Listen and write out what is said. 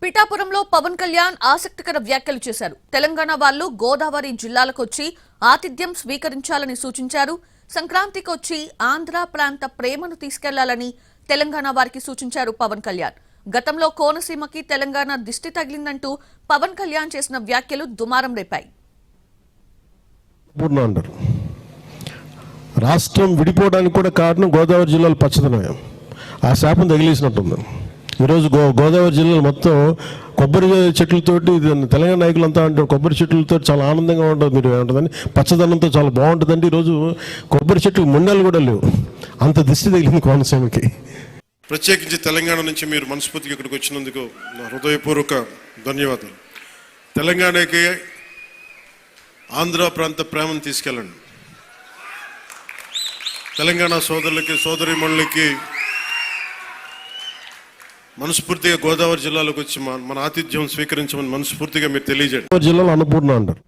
పిఠాపురంలో పవన్ కళ్యాణ్ ఆసక్తికర వ్యాఖ్యలు చేశారు. తెలంగాణ వాళ్లు గోదావరి జిల్లాలకు వచ్చి ఆతిథ్యం స్వీకరించాలని సూచించారు. సంక్రాంతికి వచ్చి ఆంధ్ర ప్రాంత ప్రేమను తీసుకెళ్లాలని తెలంగాణ వారికి సూచించారు పవన్ కళ్యాణ్. గతంలో కోనసీమకి తెలంగాణ దిష్టి తగిలిందంటూ పవన్ కళ్యాణ్ చేసిన వ్యాఖ్యలు దుమారం రేపాయి. రాష్ట్రం విడిపోవడానికి కూడా కారణం గోదావరి జిల్లాలో పచ్చదనమే. ఆ శాపం తగిలేసినట్టుంది. ఈరోజు గోదావరి జిల్లాలో మొత్తం కొబ్బరి చెట్లతోటి, తెలంగాణ నాయకులంతా అంటారు కొబ్బరి చెట్లతో చాలా ఆనందంగా ఉంటుంది, మీరు ఏమంటుందని పచ్చదనంతో చాలా బాగుంటుందండి. ఈరోజు కొబ్బరి చెట్లు ముండాలు కూడా లేవు, అంత దిష్టి తగిలింది కోనసీమకి. ప్రత్యేకించి తెలంగాణ నుంచి మీరు మనస్ఫూర్తిగా ఇక్కడికి వచ్చినందుకు నా హృదయపూర్వక ధన్యవాదాలు. తెలంగాణకి ఆంధ్ర ప్రాంత ప్రేమను తీసుకెళ్ళండి. తెలంగాణ సోదరులకి సోదరీమణులకి మనస్ఫూర్తిగా గోదావరి జిల్లాలోకి వచ్చి మన ఆతిథ్యం స్వీకరించమని మనస్ఫూర్తిగా మీరు తెలియజేయండి. జిల్లాలో అన్నపూర్ణ అంటారు.